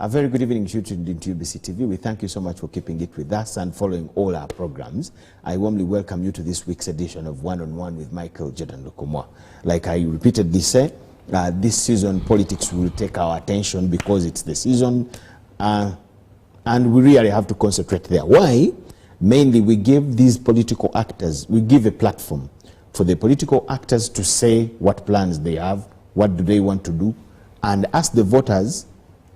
A very good evening to you tuned into UBC TV. We thank you so much for keeping it with us and following all our programs. I warmly welcome you to this week's edition of One on One with Micheal, Jordan, Lukomwa. Like I repeatedly say, this season politics will take our attention because it's the season and we really have to concentrate there. Why? Mainly we give these political actors, we give a platform for the political actors to say what plans they have, what do they want to do, and ask the voters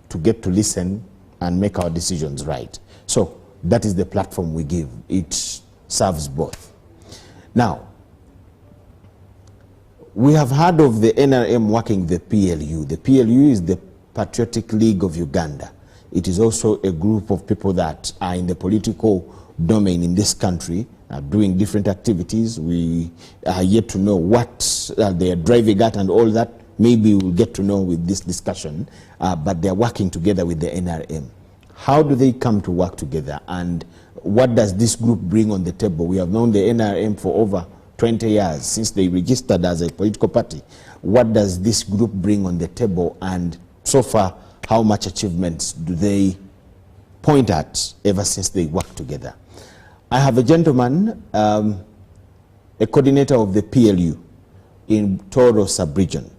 to get to listen and make our decisions right. So that is the platform we give. It serves both. Now, we have heard of the NRM working the PLU. The PLU is the Patriotic League of Uganda. It is also a group of people that are in the political domain in this country, doing different activities. We are yet to know what they are driving at and all that. Maybe we'll get to know with this discussion, but they're working together with the NRM. How do they come to work together, and what does this group bring on the table? We have known the NRM for over 20 years, since they registered as a political party. What does this group bring on the table, and so far, how much achievements do they point at ever since they work together? I have a gentleman, a coordinator of the PLU in Toro sub-region,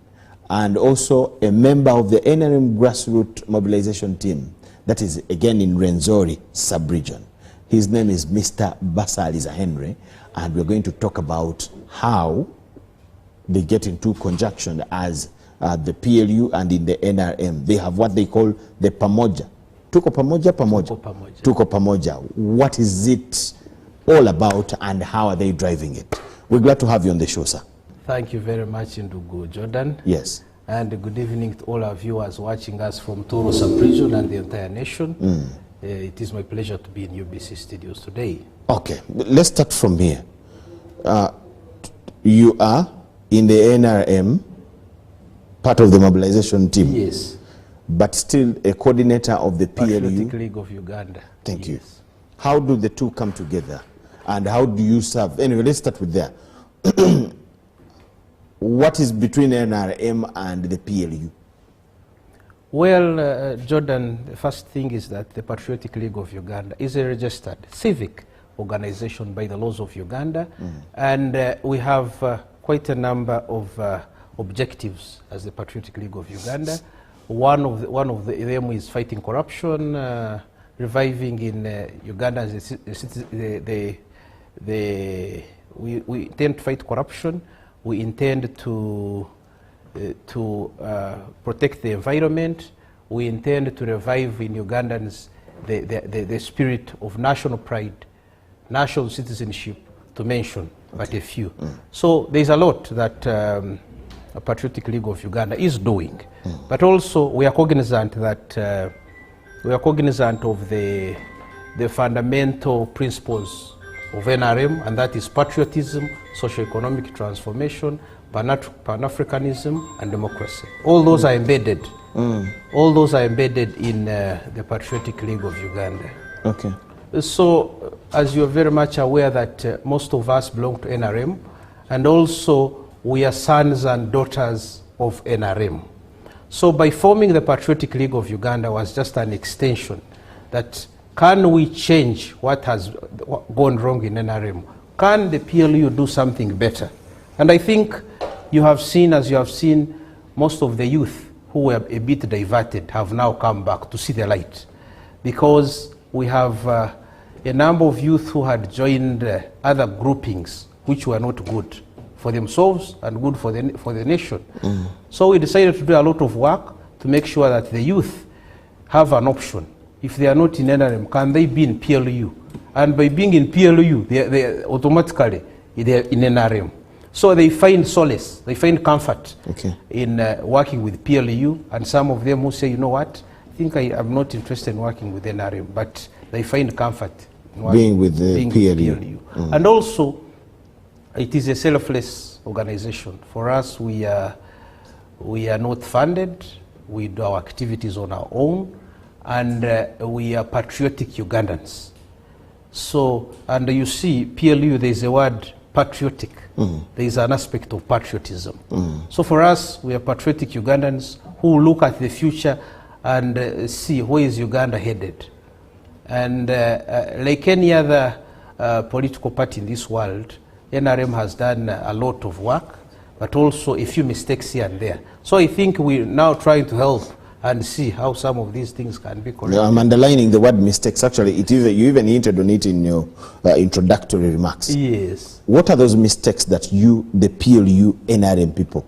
and also a member of the NRM grassroots mobilization team, that is again in Rwenzori sub-region. His name is Mr. Basaliza Henry, and we're going to talk about how they get into conjunction as the PLU and in the NRM. They have what they call the PAMOJA. TUKO PAMOJA? PAMOJA. TUKO PAMOJA. What is it all about and how are they driving it? We're glad to have you on the show, sir. Thank you very much, Ndugu Jordan. Yes. And good evening to all our viewers watching us from Toro sub-region and the entire nation. It is my pleasure to be in UBC studios today. Okay, let's start from here. You are in the NRM, part of the mobilization team. Yes. But still a coordinator of the PLU. Patriotic League of Uganda. Thank you. How do the two come together? And how do you serve? Anyway, let's start with there. What is between NRM and the PLU? Well, Jordan, the first thing is that the Patriotic League of Uganda is a registered civic organization by the laws of Uganda, and we have quite a number of objectives as the Patriotic League of Uganda. One of them is fighting corruption, reviving in Uganda as we intend to fight corruption. We intend to protect the environment. We intend to revive in Ugandans the spirit of national pride, national citizenship, to mention but a few. So there's a lot that a Patriotic League of Uganda is doing, but also we are cognizant that of the fundamental principles of NRM, and that is patriotism, socio-economic transformation, Pan-Africanism, and democracy. All those are embedded. All those are embedded in the Patriotic League of Uganda. Okay. So, as you're very much aware that most of us belong to NRM, and also we are sons and daughters of NRM. So by forming the Patriotic League of Uganda was just an extension that can we change what has gone wrong in NRM? Can the PLU do something better? And I think you have seen, as you have seen, most of the youth who were a bit diverted have now come back to see the light, because we have a number of youth who had joined other groupings which were not good for themselves and good for the nation. So we decided to do a lot of work to make sure that the youth have an option. If they are not in NRM, can they be in PLU? And by being in PLU, they automatically they're in NRM. So they find solace, they find comfort in working with PLU, and some of them who say, you know what, I think I am not interested in working with NRM, but they find comfort in being with the PLU. And also, it is a selfless organization. For us, we are not funded, we do our activities on our own, and we are patriotic Ugandans. So, and you see, PLU, there is a word patriotic. There is an aspect of patriotism. So for us, we are patriotic Ugandans who look at the future and see where is Uganda headed. And like any other political party in this world, NRM has done a lot of work, but also a few mistakes here and there. So I think we're now trying to help and see how some of these things can be corrected. I'm underlining the word mistakes. Actually, you even hinted on it in your introductory remarks. Yes. What are those mistakes that you, the PLU NRM people,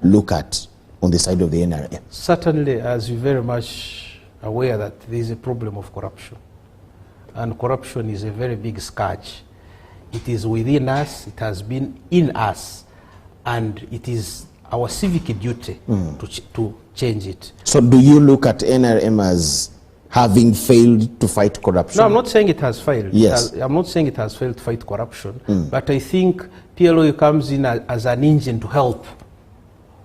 look at on the side of the NRM? Certainly, as you're very much aware that there is a problem of corruption. And corruption is a very big scourge. It is within us, it has been in us, and it is our civic duty to change it. So do you look at NRM as having failed to fight corruption? No, I'm not saying it has failed. Yes. I'm not saying it has failed to fight corruption, but I think PLU comes in as an engine to help.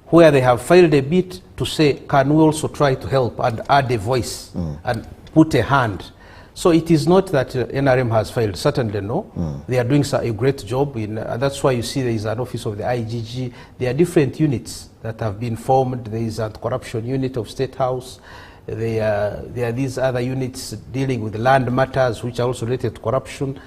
Where they have failed a bit, to say, can we also try to help and add a voice and put a hand? So it is not that NRM has failed, certainly no. They are doing a great job, that's why you see there is an office of the IGG. There are different units that have been formed. There is a corruption unit of State House. There are these other units dealing with land matters, which are also related to corruption.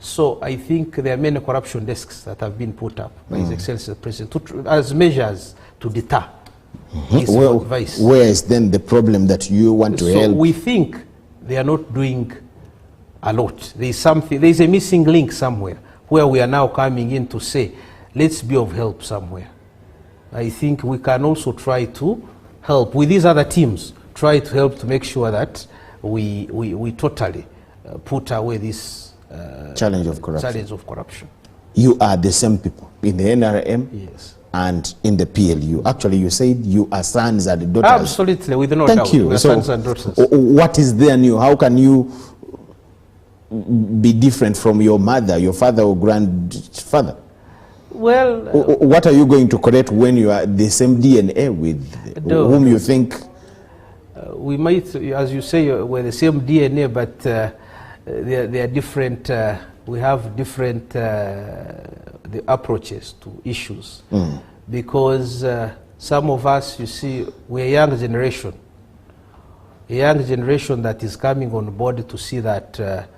So I think there are many corruption desks that have been put up by His Excellency the President as measures to deter this vice. Where is then the problem that you want to help? We think they are not doing a lot. There is something, there is a missing link somewhere where we are now coming in to say, let's be of help somewhere. I think we can also try to help with these other teams, try to help to make sure that we totally put away this challenge of corruption. You are the same people in the NRM, yes, and in the PLU. Actually, you said you are sons and daughters. Absolutely, with no doubt. Thank you. We are sons and daughters. What is there new? How can you be different from your mother, your father or grandfather? Well, what are you going to correct when you are the same DNA with whom you think? We might, as you say, we're the same DNA, but they are different. We have different the approaches to issues, because some of us, you see, we're a young generation that is coming on board to see that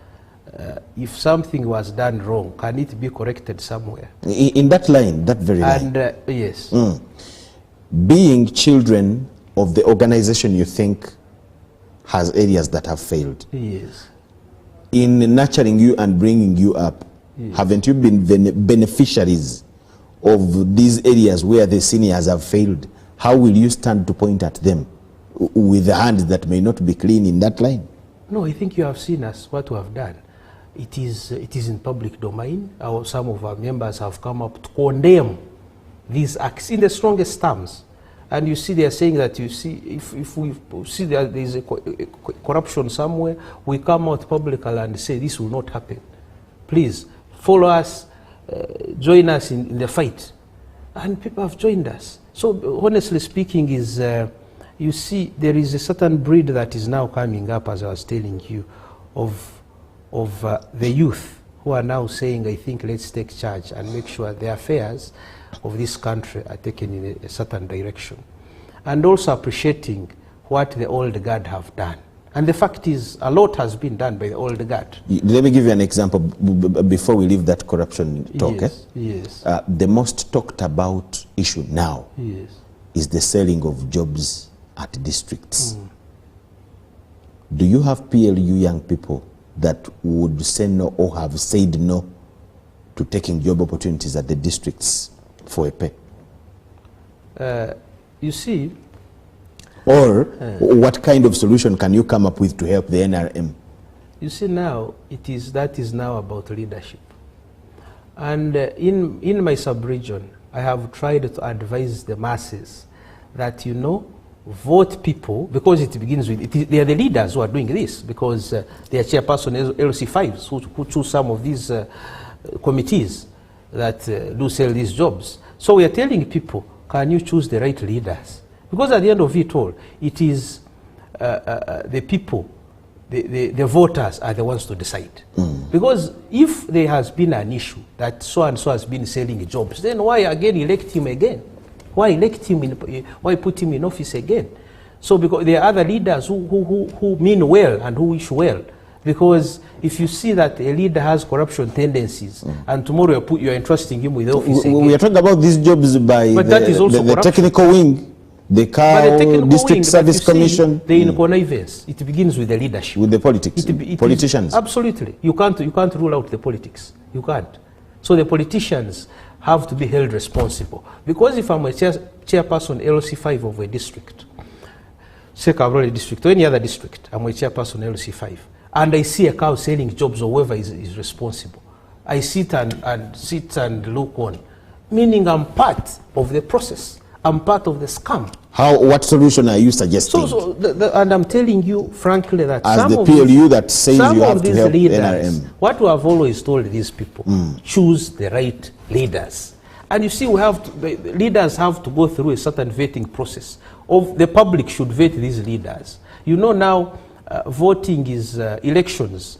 if something was done wrong, can it be corrected somewhere? In that line, that very line. And yes. Being children of the organization you think has areas that have failed. Yes. In nurturing you and bringing you up, yes, haven't you been beneficiaries of these areas where the seniors have failed? How will you stand to point at them with the hands that may not be clean in that line? No, I think you have seen us, what we have done. It is in public domain. Some of our members have come up to condemn these acts in the strongest terms. And you see, they are saying that, you see, if we see that there is a corruption somewhere, we come out publicly and say this will not happen. Please follow us, join us in the fight. And people have joined us. So honestly speaking, you see, there is a certain breed that is now coming up, as I was telling you, of the youth who are now saying, I think, let's take charge and make sure the affairs of this country are taken in a certain direction. And also appreciating what the old guard have done. And the fact is, a lot has been done by the old guard. Let me give you an example before we leave that corruption talk. Yes, yes. The most talked about issue now, yes, is the selling of jobs at districts. Do you have PLU young people that would say no or have said no to taking job opportunities at the districts for a pay? You see, or what kind of solution can you come up with to help the NRM? You see, now that is now about leadership. And in my sub-region, I have tried to advise the masses that, you know, vote people, because it begins with, they are the leaders who are doing this, because they are chairperson LC5s who choose some of these committees that do sell these jobs. So we are telling people, can you choose the right leaders? Because at the end of it all, it is the people, the voters are the ones to decide. Because if there has been an issue that so-and-so has been selling jobs, then why again elect him again? Why elect him, why put him in office again? So because there are other leaders who mean well and who wish well. Because if you see that a leader has corruption tendencies and tomorrow you're entrusting him with office again. We are talking about these jobs by the technical wing, the District Service Commission. The connivance, it begins with the leadership. With the politics, politicians. Absolutely. You can't rule out the politics. You can't. So the politicians have to be held responsible. Because if I'm a chairperson LC5 of a district, say Kabrole district or any other district, I'm a chairperson LC5, and I see a cow selling jobs or whoever is responsible, I sit and look on, meaning I'm part of the process. I'm part of the scam. What solution are you suggesting? And I'm telling you frankly that as the PLU that says you have to help leaders, NRM. what we have always told these people, choose the right leaders. And you see, the leaders have to go through a certain vetting process. The public should vet these leaders. You know now, voting is elections.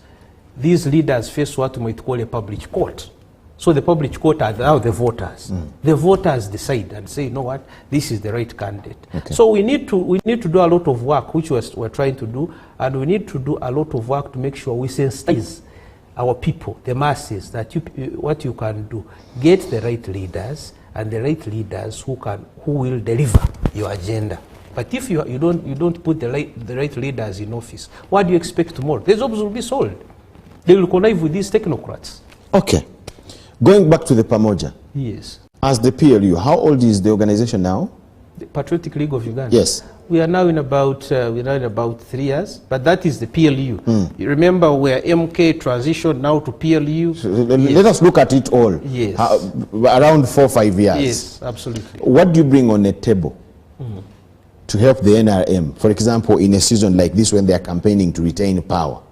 These leaders face what we might call a public court. So the public court are now the voters. The voters decide and say, you know what, this is the right candidate. Okay. So we need to do a lot of work, which we're trying to do, and we need to do a lot of work to make sure we sensitize our people, the masses, that what you can do, get the right leaders, and the right leaders who will deliver your agenda. But if you don't put the right leaders in office, what do you expect tomorrow? The jobs will be sold. They will connive with these technocrats. Okay. Going back to the PAMOJA. Yes. As the PLU, how old is the organization now? The Patriotic League of Uganda. Yes. We are now in about 3 years, but that is the PLU. You remember where MK transitioned now to PLU. So let us look at it all. Yes. Around 4 or 5 years. Yes, absolutely. What do you bring on the table to help the NRM? For example, in a season like this when they are campaigning to retain power.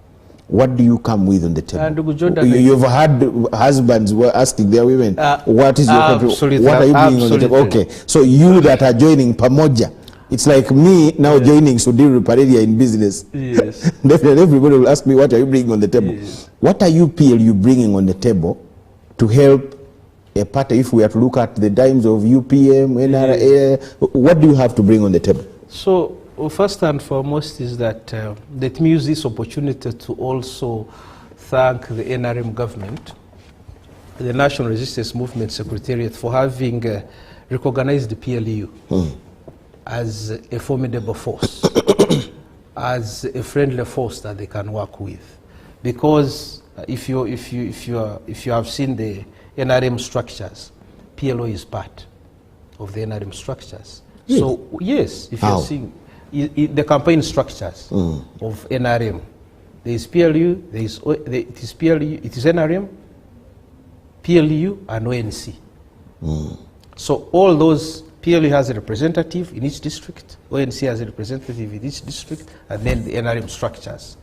What do you come with on the table? You've had husbands were asking their women, what is your country? What are you bringing on the table? Okay, so you that are joining PAMOJA, it's like me now joining Sudiru Paredia in business. Yes. Definitely everybody will ask me, what are you bringing on the table? Yes. What are you PLU bringing on the table to help a party, if we are to look at the times of UPM, NRA, what do you have to bring on the table? So, first and foremost is that let me use this opportunity to also thank the NRM government, the National Resistance Movement Secretariat, for having recognized the PLU as a formidable force, as a friendly force that they can work with. Because if you have seen the NRM structures, PLO is part of the NRM structures. Yeah. So yes, if you're seeing the campaign structures of NRM, there is PLU, it is PLU, it is NRM, PLU, and ONC. So all those, PLU has a representative in each district, ONC has a representative in each district, and then the NRM structures.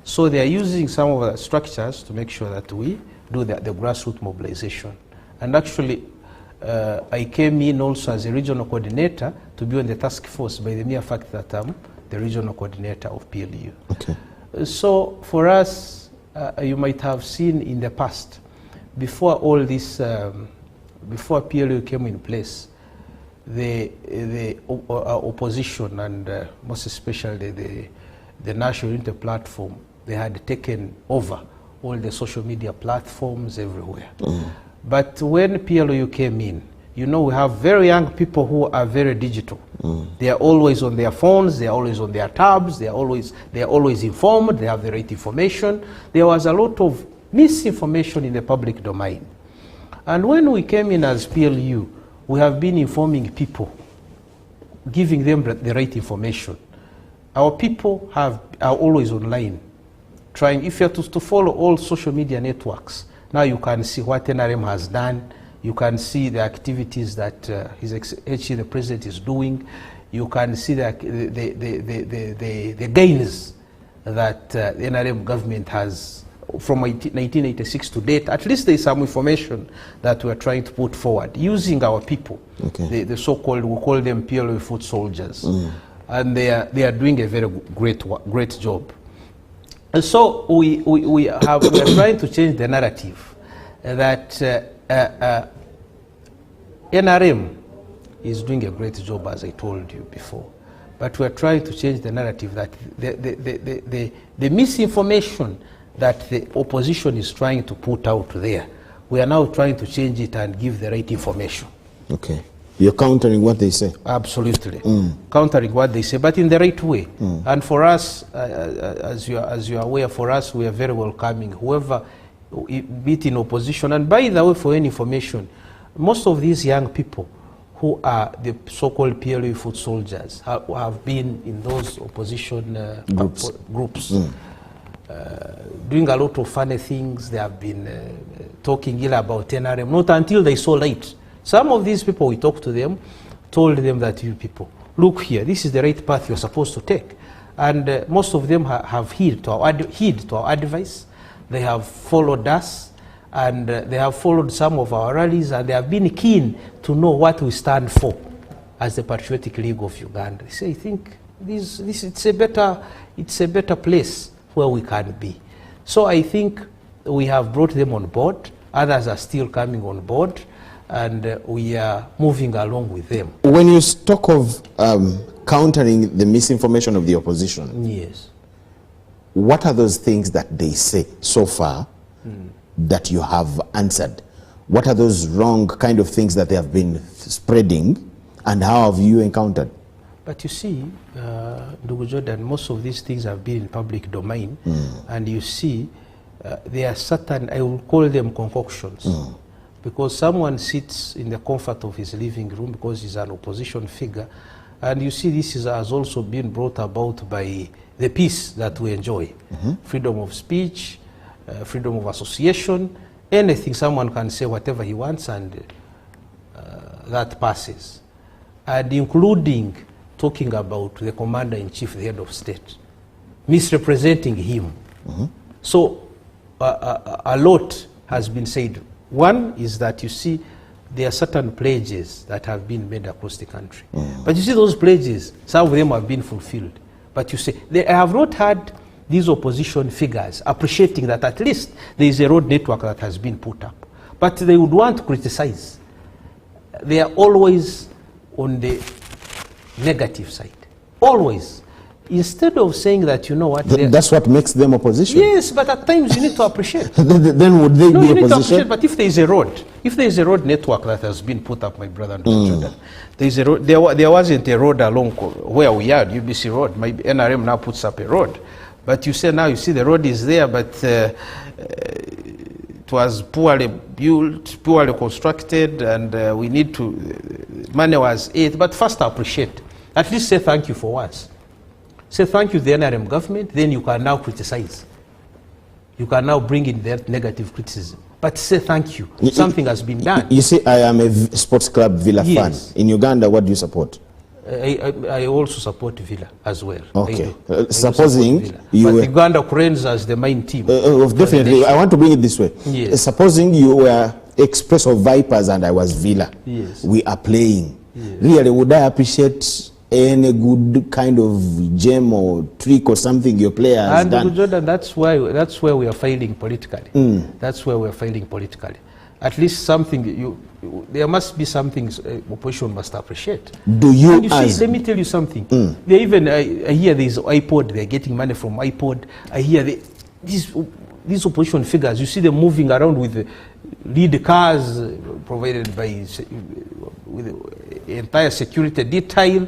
So they are using some of the structures to make sure that we do the grassroots mobilization. And actually, I came in also as a regional coordinator to be on the task force by the mere fact that I'm the regional coordinator of PLU. Okay. So for us, you might have seen in the past, before all this, before PLU came in place, the opposition and most especially the National Unity Platform, they had taken over all the social media platforms everywhere. But when PLU came in, you know, we have very young people who are very digital. They are always on their phones, they are always on their tabs, they are always informed, they have the right information. There was a lot of misinformation in the public domain. And when we came in as PLU, we have been informing people, giving them the right information. Our people are always online, trying, if you are to follow all social media networks, now you can see what NRM has done. You can see the activities that His Excellency the President is doing. You can see the gains that the NRM government has from 1986 to date. At least there is some information that we are trying to put forward using our people, the so-called, we call them PLU foot soldiers. And they are doing a very great job. And so we are trying to change the narrative that NRM is doing a great job, as I told you before. but we are trying to change the narrative that the misinformation that the opposition is trying to put out there, we are now trying to change it and give the right information. Okay. You're countering what they say? Absolutely. Countering what they say, but in the right way. And for us, as you are aware, for us, we are very welcoming. Whoever, be it in opposition, and by the way, for any information, most of these young people who are the so-called PLU foot soldiers have been in those opposition groups. Doing a lot of funny things. They have been talking ill about NRM, not until they saw light. Some of these people, we talked to them, told them that, you people, look here, this is the right path you're supposed to take. And most of them have heed to our advice. They have followed us, and they have followed some of our rallies, and they have been keen to know what we stand for as the Patriotic League of Uganda. They say, I think it's a better place where we can be. So I think we have brought them on board. Others are still coming on board, and we are moving along with them. When you talk of countering the misinformation of the opposition, yes, what are those things that they say so far that you have answered? What are those wrong kind of things that they have been spreading, and how have you encountered? But you see, Ndugu Jordan, most of these things have been in public domain, and you see, there are certain, I will call them concoctions, because someone sits in the comfort of his living room because he's an opposition figure, and you see this has also been brought about by the peace that we enjoy. Freedom of speech, freedom of association, anything, someone can say whatever he wants, and that passes. And including talking about the commander-in-chief, the head of state, misrepresenting him. So a lot has been said. One is that, you see, there are certain pledges that have been made across the country. But you see, those pledges, some of them have been fulfilled. But you see, they have not had these opposition figures appreciating that at least there is a road network that has been put up. But they would want to criticize. They are always on the negative side. Always. Instead of saying that, you know what... That's what makes them opposition. Yes, but at times you need to appreciate. Then would they be you need opposition? to appreciate, but if there is a road network that has been put up, my brother, there is a road, there wasn't a road along where we are, UBC Road. Maybe NRM now puts up a road. But you say now, you see the road is there, but it was poorly built, poorly constructed, and we need to, money was it. But first appreciate. At least say thank you for once. Say thank you to the NRM government, then you can now criticize. You can now bring in that negative criticism. But say thank you. Something has been done. You see, I am a sports club Villa fan. In Uganda, what do you support? I also support Villa as well. Okay. Supposing you but were... Uganda Cranes as the main team. Definitely. I want to bring it this way. Yes. Supposing you were Express of Vipers and I was Villa. Yes. We are playing. Yes. Really, would I appreciate any good kind of gem or trick or something your player has done? And Jordan, that's where we are failing politically. That's where we are failing politically. At least something, there must be something opposition must appreciate. Do you, and you see, let me tell you something. They even, I hear there's iPod, they're getting money from iPod. I hear these opposition figures, you see them moving around with lead cars provided by with entire security detail,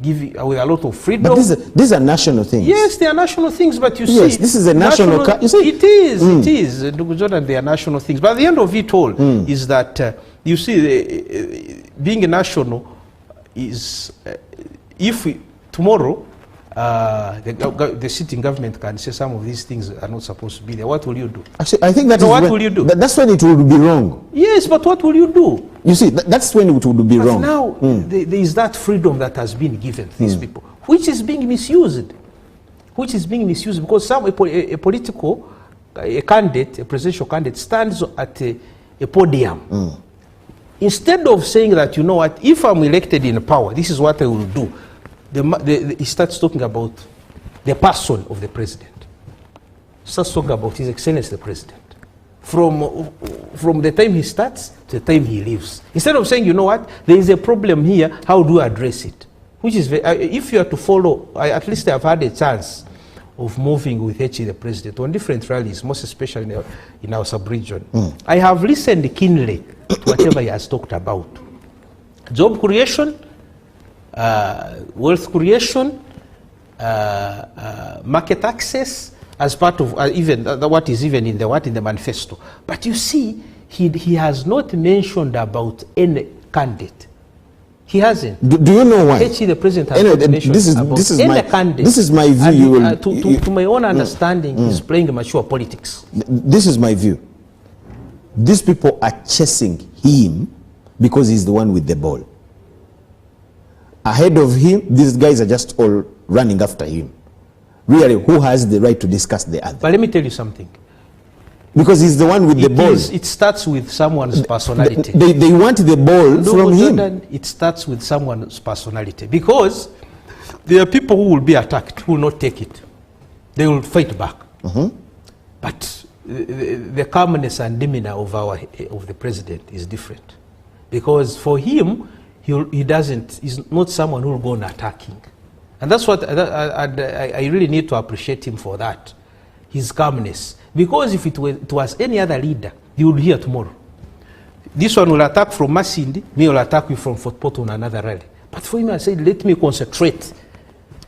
giving with a lot of freedom. But these are national things. Yes, they are national things, but you see... Yes, this is a national... you see? It is. Jordan, they are national things. But at the end of it all is that, you see, being national is... if tomorrow, the sitting government can say some of these things are not supposed to be there, what will you do? Actually, I think what will you do? That's when it will be wrong. Yes, but what will you do? You see, that's when it would be wrong. Now, there is that freedom that has been given to these people, which is being misused. Which is being misused because a political candidate, a presidential candidate, stands at a podium. Instead of saying that, you know what, if I'm elected in power, this is what I will do. He starts talking about the person of the president. Starts talking about His Excellency the President. From the time he starts to the time he leaves. Instead of saying, you know what, there is a problem here, how do I address it? which is if you are to follow, at least I've had a chance of moving with H.E. the president on different rallies, most especially in our sub-region. I have listened keenly to whatever he has talked about. Job creation, wealth creation, market access, as part of even what is even in the manifesto. But you see, he has not mentioned about any candidate. He hasn't. Do you know why? H.E. the president has not mentioned about candidate. This is my view. And, to my own understanding, he's playing mature politics. This is my view. These people are chasing him because he's the one with the ball. Ahead of him, these guys are just all running after him. Really, who has the right to discuss the other? But let me tell you something. Because he's the one with the ball. It starts with someone's personality. They want the ball from him. It starts with someone's personality. Because there are people who will be attacked, who will not take it. They will fight back. But the calmness and demeanor of the president is different. Because for him, he's not someone who will go on attacking. And that's what I really need to appreciate him for that. His calmness. Because if it was any other leader, you would hear tomorrow. This one will attack from Masindi, me will attack you from Fort Portal on another rally. But for him, I said, let me concentrate.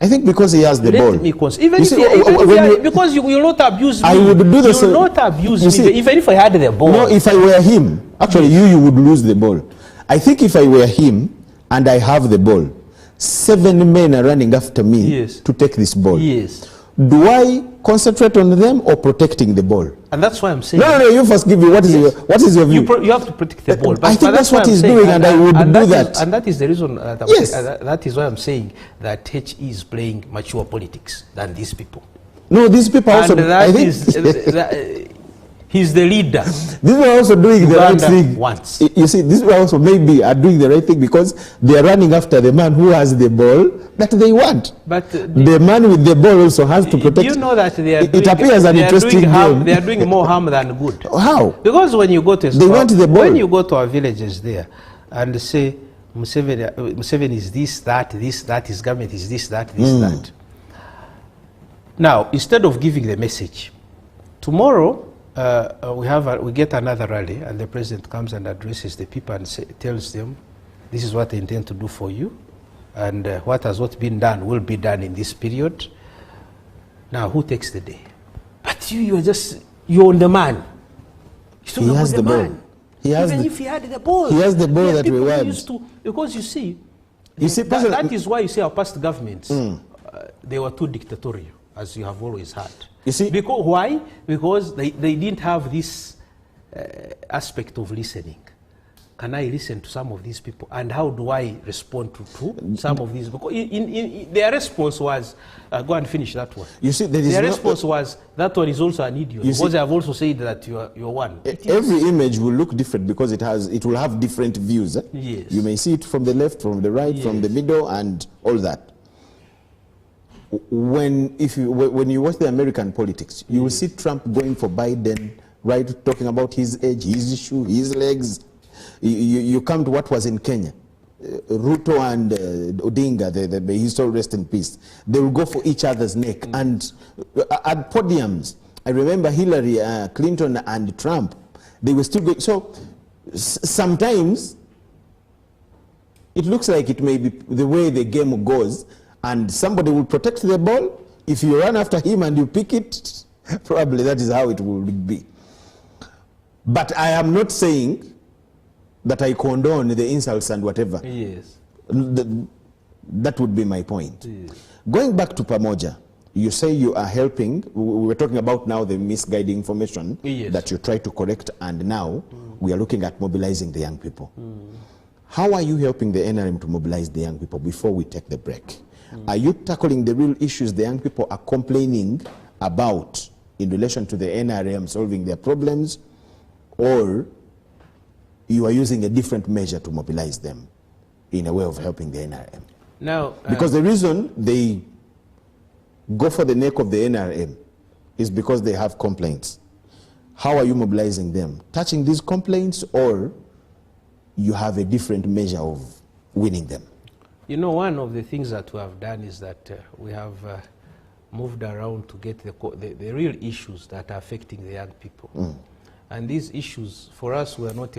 I think because he has the ball. Let me concentrate. Because you will not abuse me. I would do the same. You will not abuse me, even if I had the ball. No, if I were him, actually you would lose the ball. I think if I were him and I have the ball, 7 men are running after me to take this ball. Yes. Do I concentrate on them or protecting the ball? And that's why I'm saying. No, you first give me what is your view? You have to protect the ball. But I think that's what he's doing, and I would do that. And that is the reason. That is why I'm saying that H.E. is playing mature politics than these people. No, these people also. And that he's the leader. These are also doing the right thing. Once. You see, these people also maybe are doing the right thing because they are running after the man who has the ball that they want. But the man with the ball also has to protect. You know that they are it appears an interesting game. They are doing more harm than good. How? Because when you go to when you go to our villages there and say Museveni is this, that, his government is this, that, that. Now, instead of giving the message, tomorrow we get another rally and the president comes and addresses the people and tells them, this is what I intend to do for you, and what has not been done will be done in this period. Now, who takes the day? But you're on the man. He has the ball. Even if he had the ball. He has the ball that we want. Because you see, that is why you see our past governments, they were too dictatorial, as you have always had. You see? Why? Because they didn't have this aspect of listening. Can I listen to some of these people? And how do I respond to some of these? Because their response was, go and finish that one. You see, their response was, that one is also an idiot. Because I have also said that you're one. Every image will look different because it will have different views. Yes. You may see it from the left, from the right, from the middle, and all that. When you watch the American politics, you will see Trump going for Biden, right, talking about his age, his issue, his legs. You come to what was in Kenya, Ruto and Odinga, the historical rest in peace. They will go for each other's neck. And at podiums, I remember Hillary Clinton and Trump, they were still going. So sometimes it looks like it may be the way the game goes. And somebody will protect the ball. If you run after him and you pick it, probably that is how it will be. But I am not saying that I condone the insults and whatever. Yes. That would be my point. Yes. Going back to PAMOJA, you say you are helping. We were talking about now the misguided information that you try to correct, and now we are looking at mobilizing the young people. How are you helping the NRM to mobilize the young people before we take the break? Are you tackling the real issues the young people are complaining about in relation to the NRM solving their problems, or you are using a different measure to mobilize them in a way of helping the NRM? Now, because the reason they go for the neck of the NRM is because they have complaints. How are you mobilizing them? Touching these complaints, or you have a different measure of winning them? You know, one of the things that we have done is that we have moved around to get the real issues that are affecting the young people. And these issues, for us, we're not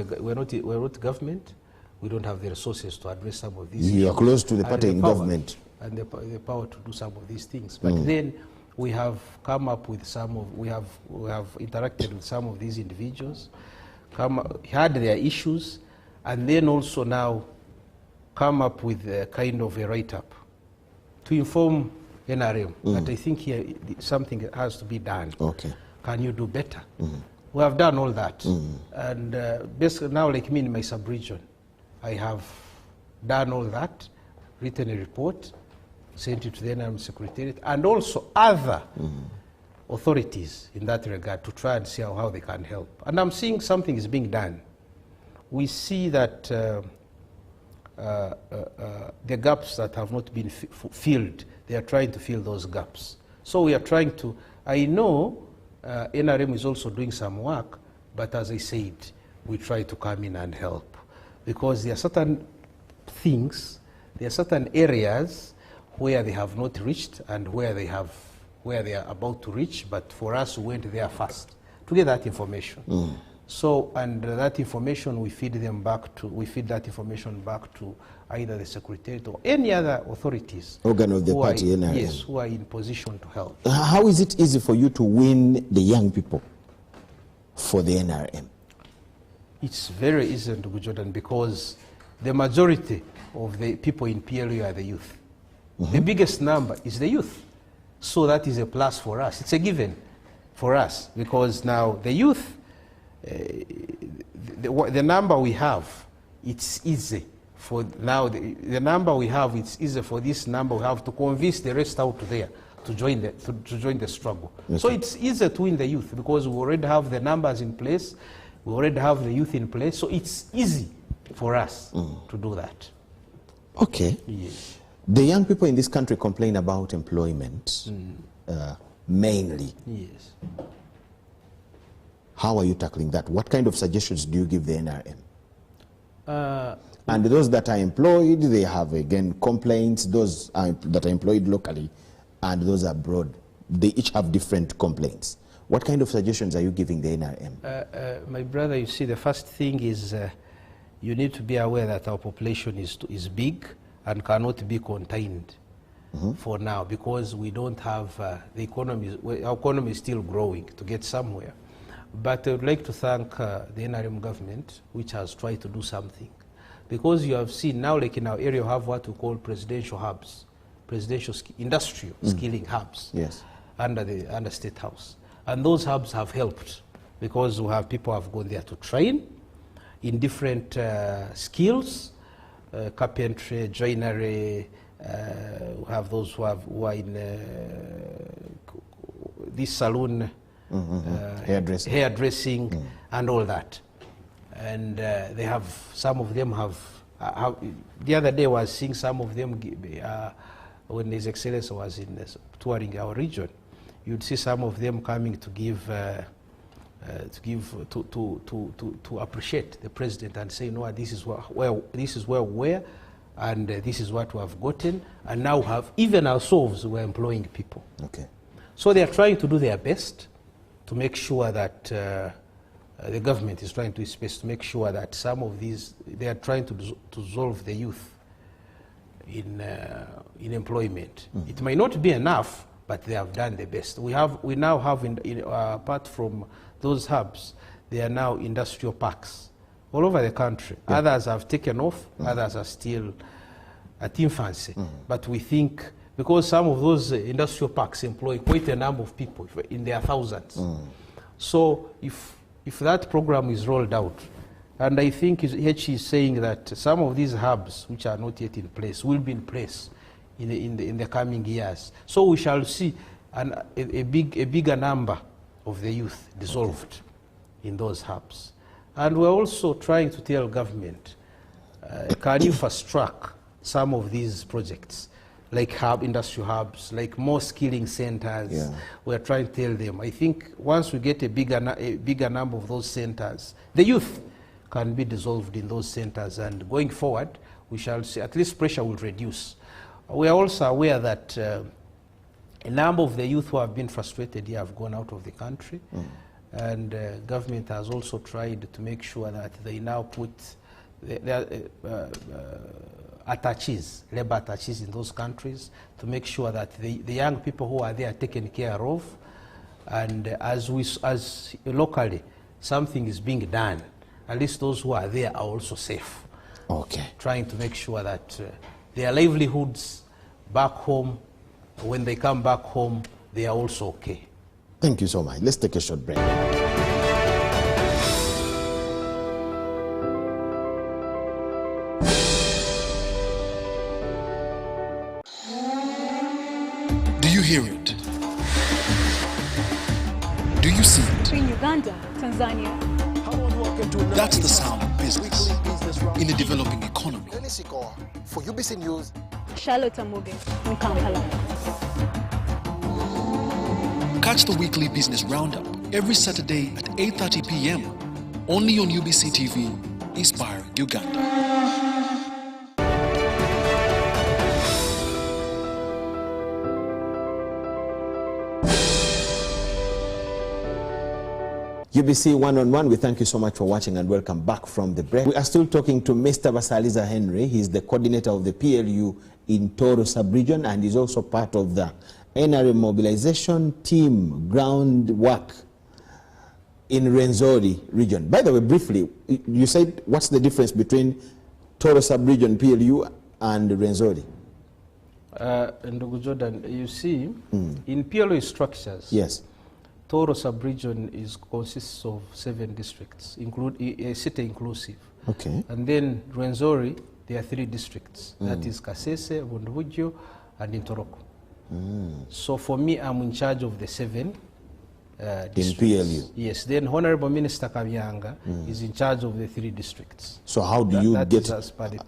government. We don't have the resources to address some of these issues. You are close to the party in government. And the power to do some of these things. But then we have come up with we have interacted with some of these individuals, had their issues, and then also now come up with a kind of a write-up to inform NRM that I think here something has to be done. Okay. Can you do better? We have done all that. And basically now, like me in my sub-region, I have done all that, written a report, sent it to the NRM Secretariat, and also other authorities in that regard to try and see how they can help. And I'm seeing something is being done. We see that the gaps that have not been filled, they are trying to fill those gaps. So we are trying to, I know NRM is also doing some work, but as I said, we try to come in and help. Because there are certain things, there are certain areas where they have not reached and where they are about to reach, but for us we went there first to get that information. So, and that information we feed that information back to either the Secretariat or any other authorities. Organ of the party, NRM. Yes, who are in position to help. How is it easy for you to win the young people for the NRM? It's very easy, Ndugu Jordan, because the majority of the people in PLU are the youth. The biggest number is the youth. So that is a plus for us. It's a given for us, because now the youth, the number we have, it's easy for now. The number we have, it's easy for this number we have to convince the rest out there to join the struggle. Okay. So it's easier to win the youth because we already have the numbers in place, we already have the youth in place. So it's easy for us to do that. Okay. Yes. The young people in this country complain about employment, mainly. Yes. How are you tackling that? What kind of suggestions do you give the NRM? And those that are employed, they have, again, complaints. Those that are employed locally and those abroad, they each have different complaints. What kind of suggestions are you giving the NRM? My brother, you see, the first thing is you need to be aware that our population is big and cannot be contained for now, because we don't have the economy. Our economy is still growing to get somewhere. But I would like to thank the NRM government, which has tried to do something. Because you have seen now, like in our area, we have what we call presidential hubs, industrial skilling hubs, yes, under State House. And those hubs have helped because we have people who have gone there to train in different skills, carpentry, joinery. We have those who are in this saloon, hairdressing, and all that. And they have, some of them have, the other day I was seeing some of them, when His Excellency was touring our region, you'd see some of them coming to to appreciate the president and say, no, this is where we were, and this is what we have gotten, and now even ourselves, we're employing people. Okay. So they are trying to do their best to make sure that the government is trying to its best to make sure that some of these, they are trying to dissolve the youth in employment. It may not be enough, but they have done the best. We now have, apart from those hubs, there are now industrial parks all over the country. Yeah. Others have taken off, others are still at infancy. But we think, because some of those industrial parks employ quite a number of people, in their thousands. So if that program is rolled out, and I think H is saying that some of these hubs, which are not yet in place, will be in place in the coming years. So we shall see a bigger number of the youth dissolved in those hubs. And we're also trying to tell government, can you fast track some of these projects, like industrial hubs, like more skilling centers. Yeah. We're trying to tell them, I think once we get a bigger number of those centers, the youth can be dissolved in those centers, and going forward, we shall see, at least pressure will reduce. We are also aware that a number of the youth who have been frustrated here have gone out of the country, and government has also tried to make sure that they now put attaches, labor attaches in those countries to make sure that the young people who are there are taken care of, and as locally something is being done, at least those who are there are also safe. Okay. Trying to make sure that their livelihoods back home, when they come back home, they are also okay. Thank you so much. Let's take a short break. Do you hear it? Do you see it? In Uganda, Tanzania. That's the sound of business in a developing economy. For UBC News, Charlotte Amuge in Kampala. Catch the weekly business roundup every Saturday at 8:30 p.m. only on UBC TV, Inspiring Uganda. UBC One-on-One, we thank you so much for watching and welcome back from the break. We are still talking to Mr. Basaliza Henry. He's the coordinator of the PLU in Toro sub-region, and he's also part of the NRM mobilization team groundwork in Rwenzori region. By the way, briefly, you said what's the difference between Toro sub-region PLU and Rwenzori? Ndugu Jordan, you see, in PLU structures, yes, Toro sub-region consists of 7 districts, city inclusive. Okay. And then Rwenzori, there are 3 districts. That is Kasese, Bundibugyo, and Intoroko. So for me, I'm in charge of the 7 districts. In PLU? Yes. Then Honorable Minister Kabyanga is in charge of the 3 districts. So how do you get,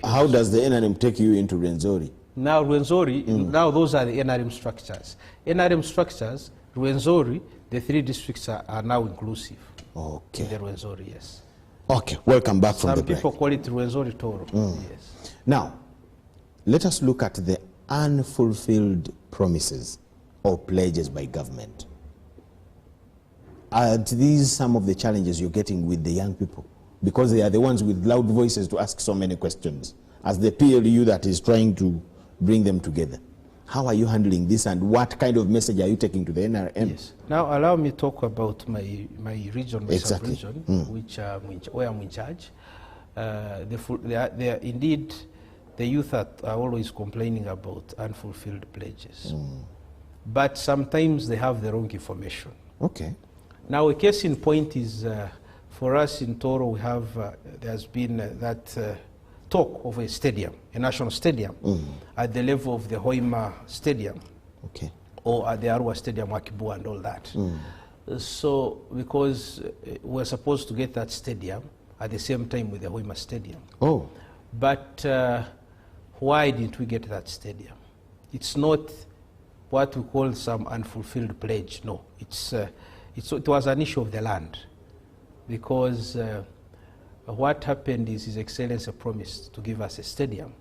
how does the NRM take you into Rwenzori? Now Rwenzori, now those are the NRM structures. NRM structures, Rwenzori, the 3 districts are now inclusive. Okay. In the Rwenzori, yes. Okay, welcome back from the break. Some people call it Rwenzori Toro. Yes. Now, let us look at the unfulfilled promises or pledges by government. Are these some of the challenges you're getting with the young people? Because they are the ones with loud voices to ask so many questions, as the PLU that is trying to bring them together. How are you handling this, and what kind of message are you taking to the NRM? Yes. Now allow me to talk about my region, my Exactly. sub-region, where I'm in charge. Indeed, the youth are always complaining about unfulfilled pledges. But sometimes they have the wrong information. Okay. Now a case in point is, for us in Toro, we have, there's been that talk of a stadium, a national stadium, at the level of the Hoima Stadium, Okay. or at the Arua Stadium, Wakibu, and all that. So, because we're supposed to get that stadium at the same time with the Hoima Stadium. Oh. But why didn't we get that stadium? It's not what we call some unfulfilled pledge. No, it was an issue of the land, because what happened is His Excellency promised to give us a stadium,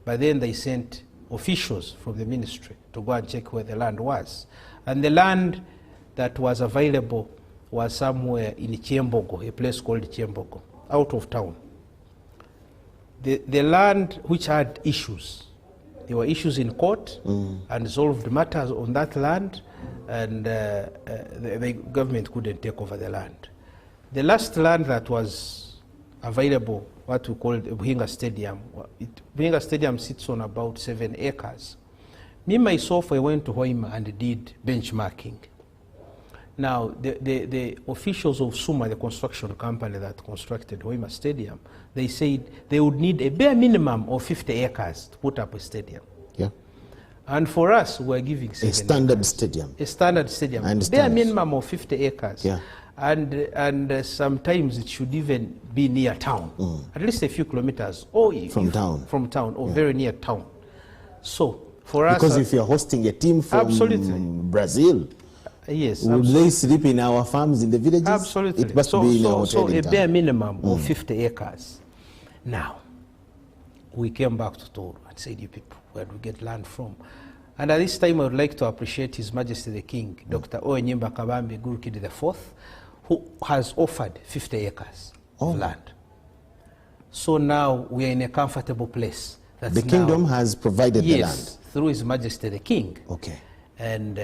but then they sent officials from the ministry to go and check where the land was. And the land that was available was somewhere in Chiembogo, a place called Chiembogo, out of town. The land which had issues, there were issues in court, unsolved matters on that land, and the government couldn't take over the land. The last land that was available, what we call the Buhinga Stadium. Buhinga Stadium sits on about 7 acres. Me, myself, I went to Hoima and did benchmarking. Now, the officials of Suma, the construction company that constructed Hoima Stadium, they said they would need a bare minimum of 50 acres to put up a stadium. Yeah. And for us, we're giving 7 A standard acres. stadium. A standard stadium. I understand. Bare minimum of 50 acres. Yeah. And sometimes it should even be near town, at least a few kilometers, or From town. From town, or very near town. So for us, Because if you're hosting a team from Brazil, yes, would they sleep in our farms in the villages? absolutely. It must be in a hotel so in a town. bare minimum of 50 acres. Now, we came back to Toro and said, you people, where do we get land from? And at this time, I would like to appreciate His Majesty the King, Dr. Oenyimba Kabambi Gurukidi IV, who has offered 50 acres of land. So now we are in a comfortable place. That's the kingdom has provided the land? Yes, through His Majesty the King. Okay. And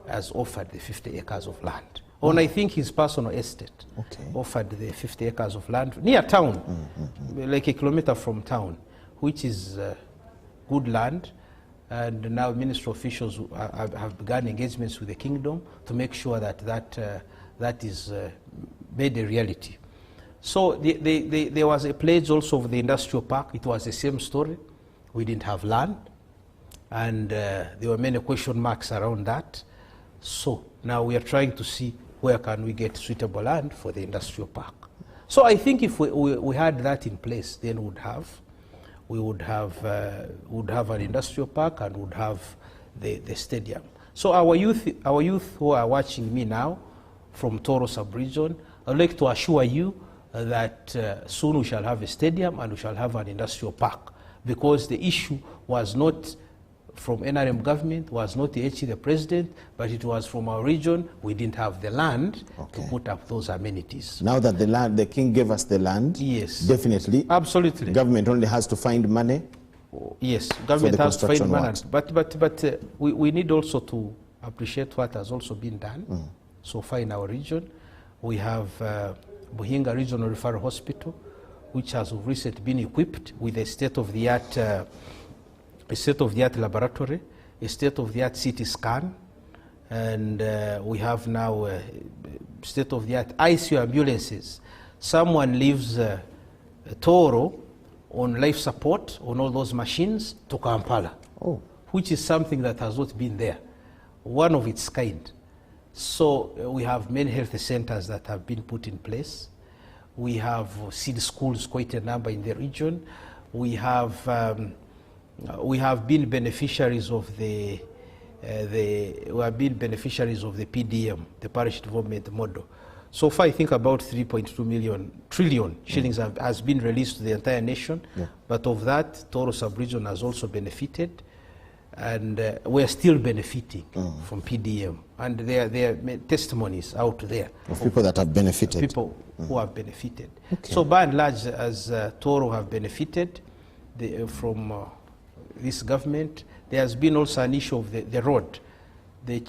has offered the 50 acres of land. On, I think, his personal estate. Okay. Offered the 50 acres of land near town, like a kilometer from town, which is good land. And now ministry officials have begun engagements with the kingdom to make sure that that is made a reality. So there was a pledge also of the industrial park. It was the same story. We didn't have land, and there were many question marks around that. So now we are trying to see where can we get suitable land for the industrial park. So I think if we had that in place, then we would have an industrial park and would have the stadium. So our youth who are watching me now from Toro sub-region, I'd like to assure you that soon we shall have a stadium and we shall have an industrial park, because the issue was not from NRM government, was not the president, but it was from our region. We didn't have the land to put up those amenities. Now that the king gave us the land, yes, definitely, absolutely, government only has to find money. Yes, government has to find money, but we need also to appreciate what has also been done so far in our region. We have Buhinga Regional Referral Hospital, which has recently been equipped with a state-of-the-art laboratory, a state-of-the-art CT scan, and we have now state-of-the-art ICU ambulances. Someone leaves Toro on life support on all those machines to Kampala, which is something that has not been there, one of its kind. So we have many health centers that have been put in place. We have seed schools, quite a number in the region. We have been beneficiaries of the PDM, the parish development model. So far, I think about 3.2 trillion shillings has been released to the entire nation. Yeah. But of that, Toro sub-region has also benefited, and we're still benefiting from PDM. And there are testimonies out there of people that have benefited. People who have benefited. Okay. So by and large, as Toro have benefited from this government, there has been also an issue of the road. The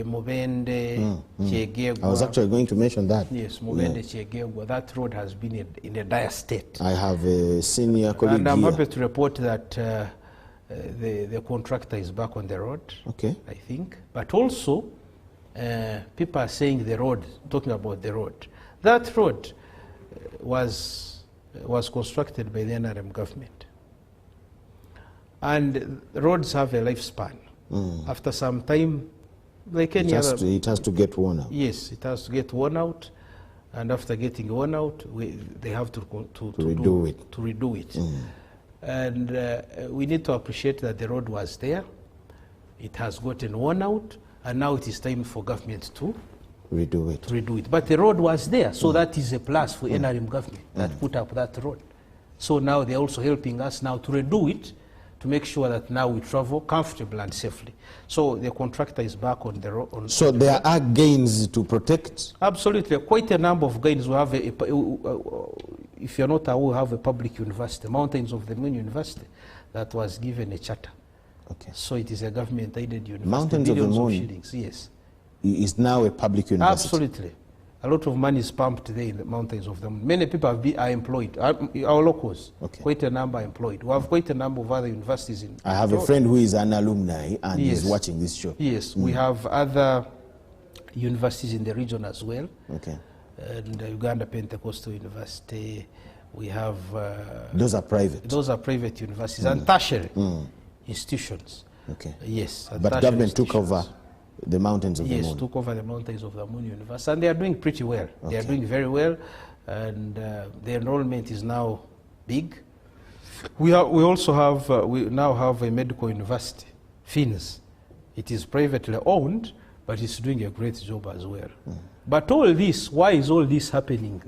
Mubende, Chiegegwa. I was actually going to mention that. Yes, Mubende, Chiegegwa. That road has been in a dire state. I have a senior colleague and I'm here. happy to report that the contractor is back on the road, I think. But also, people are saying the road, talking about the road. That road was constructed by the NRM government. And roads have a lifespan. After some time, like any other, it has to get worn out. Yes, it has to get worn out, and after getting worn out, they have to redo it. And we need to appreciate that the road was there. It has gotten worn out, and now it is time for government to redo it. But the road was there, so that is a plus for NRM government that put up that road. So now they're also helping us now to redo it, to make sure that now we travel comfortably and safely. So the contractor is back on the road. So there are gains to protect? Absolutely, quite a number of gains. We have, if you're not aware, we have a public university, Mountains of the Moon University, that was given a charter. Okay. So it is a government-aided university. Mountains of the Moon? Shillings, yes. Is now a public university? Absolutely. A lot of money is pumped there in the Mountains of the Moon. Many people are employed. Our locals, quite a number are employed. We have quite a number of other universities in. I have a friend who is an alumni and is watching this show. Yes, we have other universities in the region as well. Okay. And Uganda Pentecostal University. We have. Those are private. Those are private universities and tertiary institutions. Okay. Yes. But government took over the Mountains of the Moon. Yes, took over the Mountains of the Moon University, and they are doing pretty well. Okay. They are doing very well, and the enrollment is now big. We also have we now have a medical university, FINS. It is privately owned, but it's doing a great job as well. But all this, why is all this happening?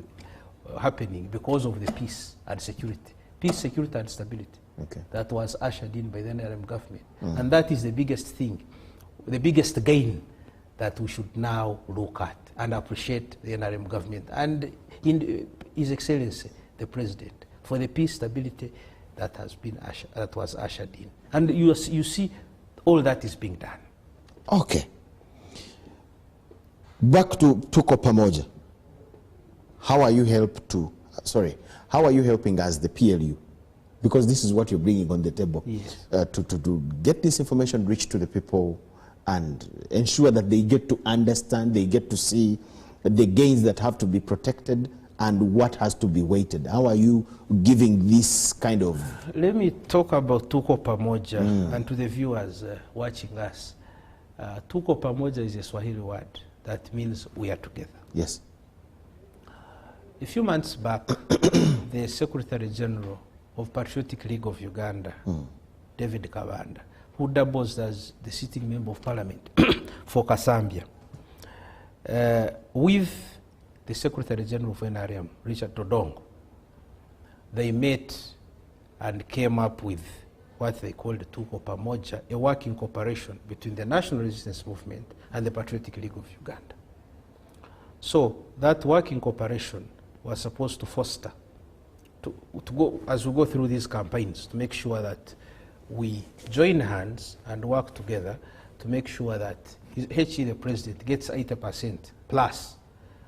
Because of the peace and security peace, security, and stability. Okay. That was ushered in by the NRM government. And that is the biggest thing, the biggest gain that we should now look at and appreciate the NRM government and His Excellency, the President, for the peace, stability that was ushered in. And you see, all that is being done. Okay. Back to TUKO PAMOJA. How are you how are you helping as the PLU? Because this is what you're bringing on the table. Yes. To get this information reached to the people and ensure that they get to understand, they get to see the gains that have to be protected and what has to be weighted. How are you giving this kind of... Let me talk about TUKO PAMOJA and to the viewers watching us. TUKO PAMOJA is a Swahili word that means we are together. Yes. A few months back, the Secretary General of Patriotic League of Uganda, David Kabanda, who doubles as the sitting member of parliament for Kasambia, with the Secretary General of NRM, Richard Todongo, they met and came up with what they called TUKO PAMOJA, a working cooperation between the National Resistance Movement and the Patriotic League of Uganda. So that working cooperation was supposed to foster, to go, as we go through these campaigns, to make sure that we join hands and work together to make sure that HE, the President, gets 80% plus,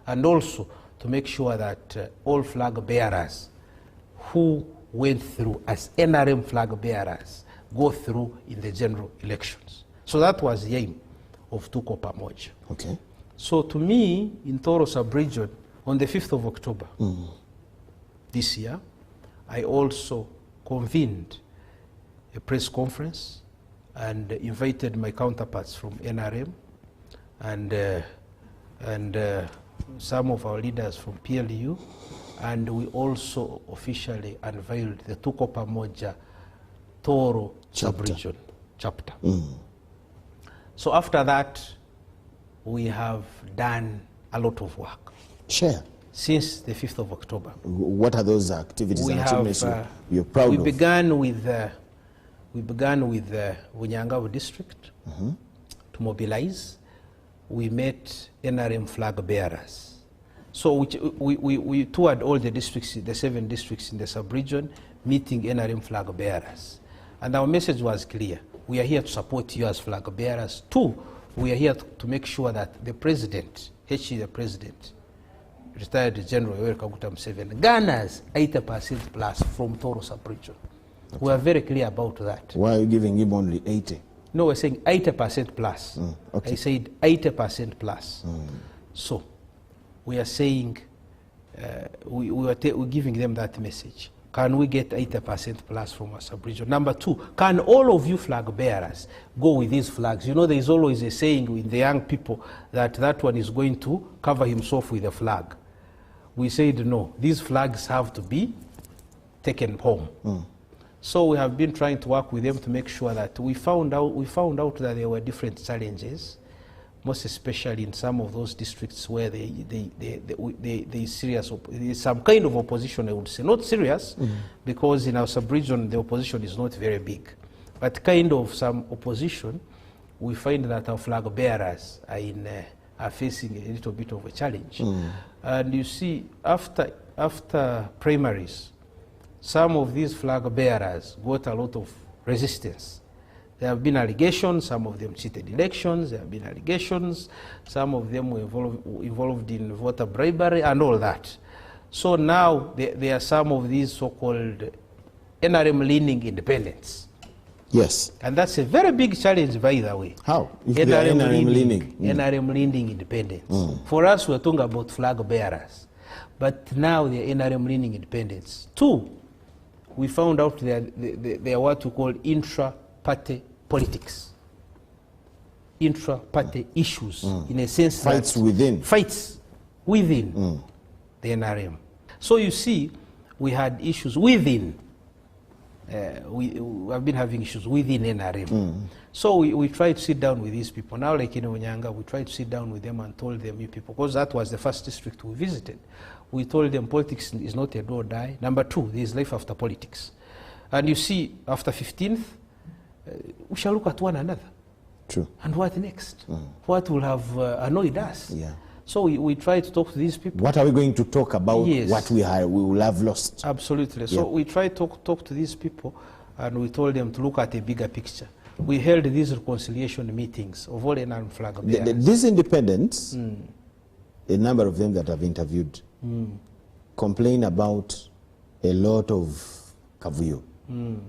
and also to make sure that all flag bearers who went through as NRM flag bearers go through in the general elections. So that was the aim of TUKO PAMOJA. Okay. So to me, in Toro sub-region, on the 5th of October this year, I also convened a press conference and invited my counterparts from NRM and some of our leaders from PLU, and we also officially unveiled the TUKO PAMOJA Toro sub-region chapter. So after that, we have done a lot of work. Share. Since the 5th of October. What are those activities and achievements you're proud we of? Began with Bunyangabo district to mobilize. We met NRM flag bearers. So we toured all the districts, the 7 districts in the sub-region, meeting NRM flag bearers. And our message was clear. We are here to support you as flag bearers. 2, we are here to make sure that the President, HE the President, retired General Yoweri Kaguta Museveni, garners 80% plus from Toro sub-region. Okay. We are very clear about that. Why are you giving him only 80? No, we're saying 80% plus. Okay. I said 80% plus. So we are saying, we're giving them that message. Can we get 80% plus from our sub-region? Number 2, can all of you flag bearers go with these flags? You know, there is always a saying with the young people that that one is going to cover himself with a flag. We said no, these flags have to be taken home. So we have been trying to work with them to make sure that we found out that there were different challenges, most especially in some of those districts where there's some kind of opposition, I would say. Not serious, because in our sub-region the opposition is not very big, but kind of some opposition. We find that our flag bearers are facing a little bit of a challenge. And you see, after primaries, some of these flag bearers got a lot of resistance. There have been allegations, some of them cheated elections, there have been allegations, some of them were involved in voter bribery and all that. So now there are some of these so-called NRM-leaning independents. Yes. And that's a very big challenge, by the way. How? If they are NRM-leaning. NRM-leaning independents. For us, we're talking about flag bearers. But now they're NRM-leaning independents. 2, we found out they are what we call intra-party politics. Intra-party issues, in a sense. Fights within. Fights within the NRM. So you see, we had issues within we have been having issues within NRM. So we tried to sit down with these people. Now, like in Onyanga, we tried to sit down with them and told them, you people, because that was the first district we visited. We told them politics is not a do or die. Number two, there is life after politics. And you see, after 15th, we shall look at one another. True. And what next? What will have annoyed us? Yeah. So we try to talk to these people. What are we going to talk about? Yes. What we will have lost? Absolutely. Yeah. So we try to talk to these people, and we told them to look at a bigger picture. We held these reconciliation meetings of all NRM flag bearers. These independents, a number of them that I've interviewed, complain about a lot of kavuyo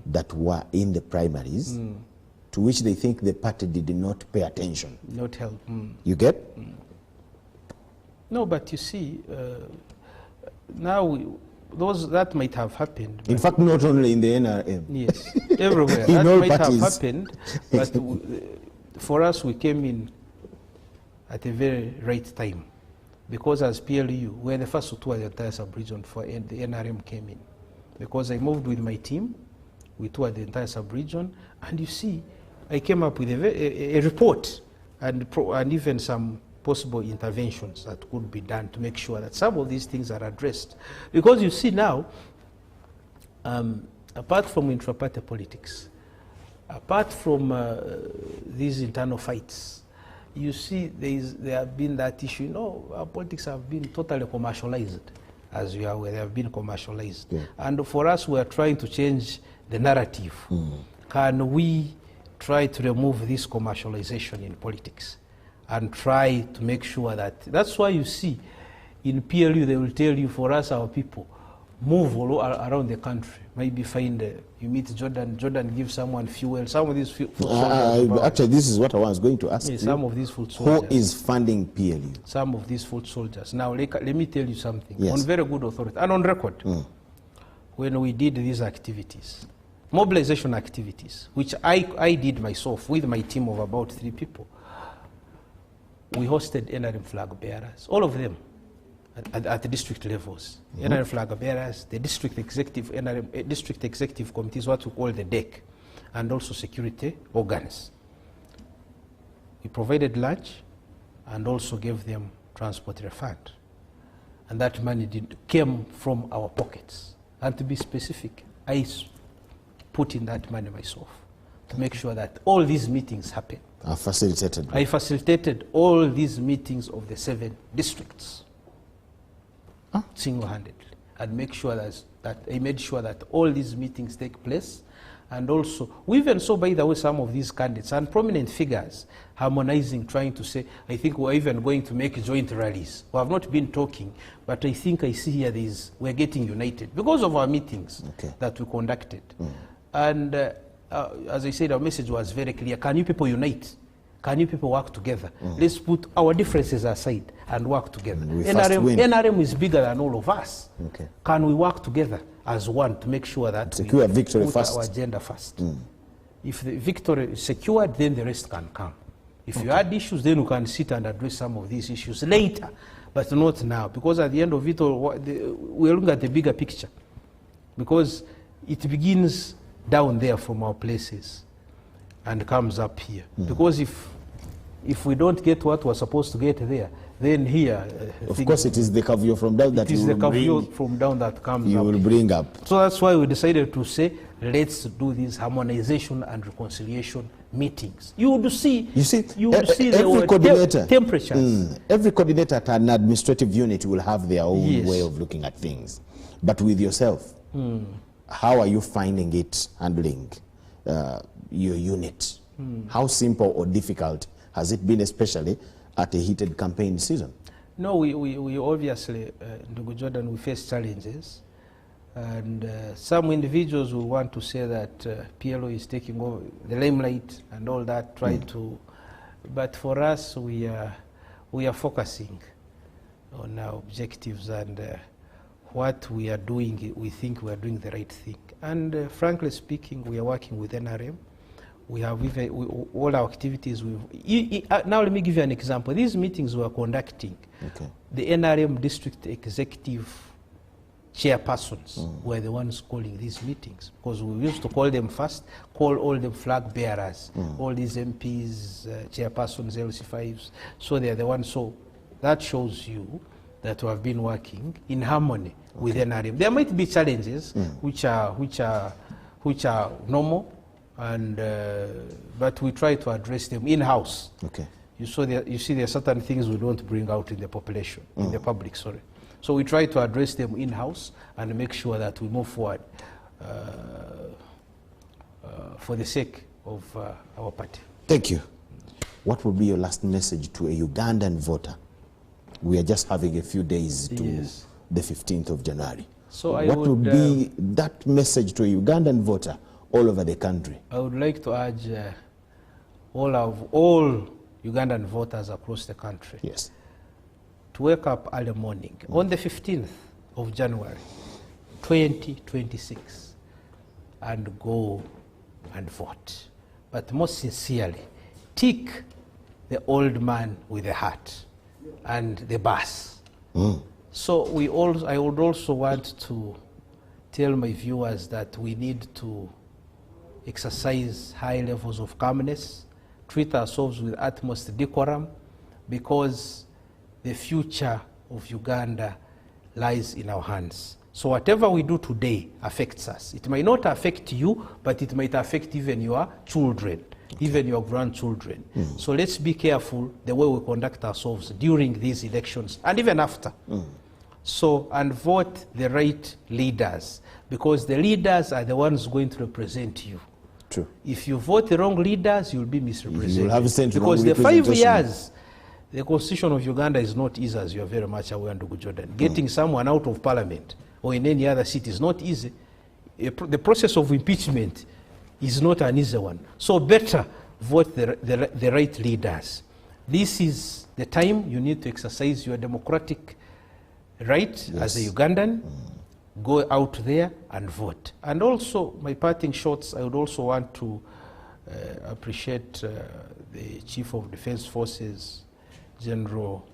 that were in the primaries, to which they think the party did not pay attention. Not help. You get? No, but you see, now that might have happened. In fact, not only in the NRM. Yes, everywhere. In That all might parties. have happened, but for us, we came in at a very right time. Because as PLU, we were the first to tour the entire sub-region for the NRM came in. Because I moved with my team, we toured the entire sub-region, and you see, I came up with a report and even some possible interventions that could be done to make sure that some of these things are addressed. Because you see now, apart from intra-party politics, apart from these internal fights, you see there have been that issue. Our politics have been totally commercialized, as you are aware, they have been commercialized. Yeah. And for us, we are trying to change the narrative. Can we try to remove this commercialization in politics and try to make sure that's why you see in PLU, they will tell you, for us, our people, move all around the country. Maybe find, you meet Jordan gives someone fuel, some of these food soldiers. Actually, this is what I was going to ask you. Some of these food soldiers. Who is funding PLU? Some of these food soldiers. Now, let me tell you something. Yes. On very good authority, and on record, when we did these activities, mobilization activities, which I did myself with my team of about 3 people, we hosted NRM flag bearers, all of them, at the district levels. NRM flag bearers, the district executive, NRM district executive committees, what we call the DEC, and also security organs. We provided lunch and also gave them transport refund. And that money came from our pockets. And to be specific, I put in that money myself to make sure that all these meetings happen. I facilitated all these meetings of the 7 districts. Single-handedly, and make sure that I made sure that all these meetings take place. And also, we even saw, by the way, some of these candidates and prominent figures harmonizing, trying to say, I think we're even going to make joint rallies. We have not been talking, but I think I see here we're getting united because of our meetings that we conducted. And as I said, our message was very clear. Can you people unite? Can you people work together? Let's put our differences aside and work together. NRM is bigger than all of us. Can we work together as one to make sure that secure we victory put first. Our agenda first? If the victory is secured, then the rest can come. If you had issues, then we can sit and address some of these issues later, but not now. Because at the end of it all, we're looking at the bigger picture. Because it begins down there from our places and comes up here. Because if we don't get what we're supposed to get there, then here... of course, it is the kavuyo from down that you will bring. It is the kavuyo from down that comes you up. You will bring up. So that's why we decided to say, let's do these harmonization and reconciliation meetings. You would see every coordinator, temperatures. Every coordinator at an administrative unit will have their own way of looking at things. But with yourself, how are you finding it handling your unit? How simple or difficult has it been, especially at a heated campaign season? No, we obviously, Ndugu Jordan, we face challenges. And some individuals will want to say that PLO is taking over the limelight and all that, but for us, we are focusing on our objectives and what we are doing. We think we are doing the right thing. And frankly speaking, we are working with NRM. We have all our activities. Now let me give you an example. These meetings we are conducting, the NRM district executive chairpersons were the ones calling these meetings, because we used to call them first, call all the flag bearers, all these MPs, chairpersons, LC5s, so they're the ones. So that shows you that we have been working in harmony with NRM. There might be challenges which are normal, and but we try to address them in-house. Okay. You see there are certain things we don't bring out in the population, in the public, sorry. So we try to address them in-house and make sure that we move forward for the sake of our party. Thank you. What would be your last message to a Ugandan voter? We are just having a few days to the 15th of January. So what would be that message to a Ugandan voter all over the country? I would like to urge all Ugandan voters across the country to wake up early morning on the 15th of January 2026 and go and vote. But most sincerely, tick the old man with the hat and the bus. So I would also want to tell my viewers that we need to exercise high levels of calmness, treat ourselves with utmost decorum, because the future of Uganda lies in our hands. So whatever we do today affects us. It might not affect you, but it might affect even your children, even your grandchildren. So let's be careful the way we conduct ourselves during these elections and even after. So, and vote the right leaders, because the leaders are the ones going to represent you. True. If you vote the wrong leaders, you'll be misrepresented. You'll have because the 5 years, the constitution of Uganda is not easy, as you are very much aware, Ndugu Jordan. Getting someone out of parliament or in any other seat is not easy. The process of impeachment is not an easy one. So better vote the right leaders. This is the time you need to exercise your democratic right as a Ugandan. Go out there and vote. And also, my parting shots, I would also want to appreciate the Chief of Defense Forces, General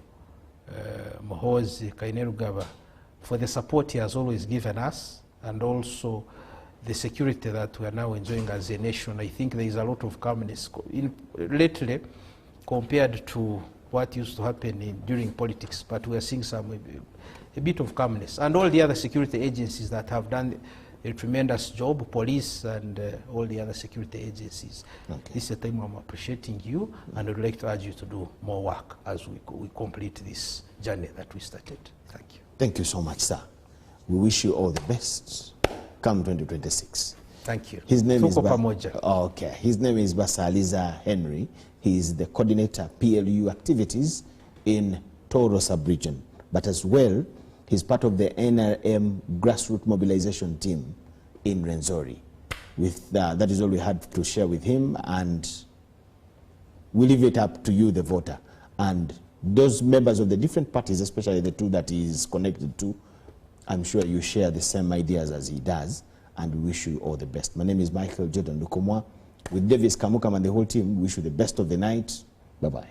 Muhoozi Kainerugaba, for the support he has always given us, and also the security that we are now enjoying as a nation. I think there is a lot of calmness lately compared to what used to happen during politics, but we are seeing a bit of calmness. And all the other security agencies that have done a tremendous job, police and all the other security agencies. This is a time I'm appreciating you, and I would like to urge you to do more work as we complete this journey that we started. Thank you. Thank you so much, sir. We wish you all the best come 2026. Thank you. His name TUKO PAMOJA. Okay. His name is Basaliza Henry. He is the coordinator PLU activities in Toro sub-region, but as well, he's part of the NRM grassroots mobilization team in Rwenzori. That is all we had to share with him, and we leave it up to you, the voter. And those members of the different parties, especially the two that he is connected to, I'm sure you share the same ideas as he does, and we wish you all the best. My name is Micheal Jordan Lukomwa. With Davis Kamukam and the whole team, we wish you the best of the night. Bye-bye.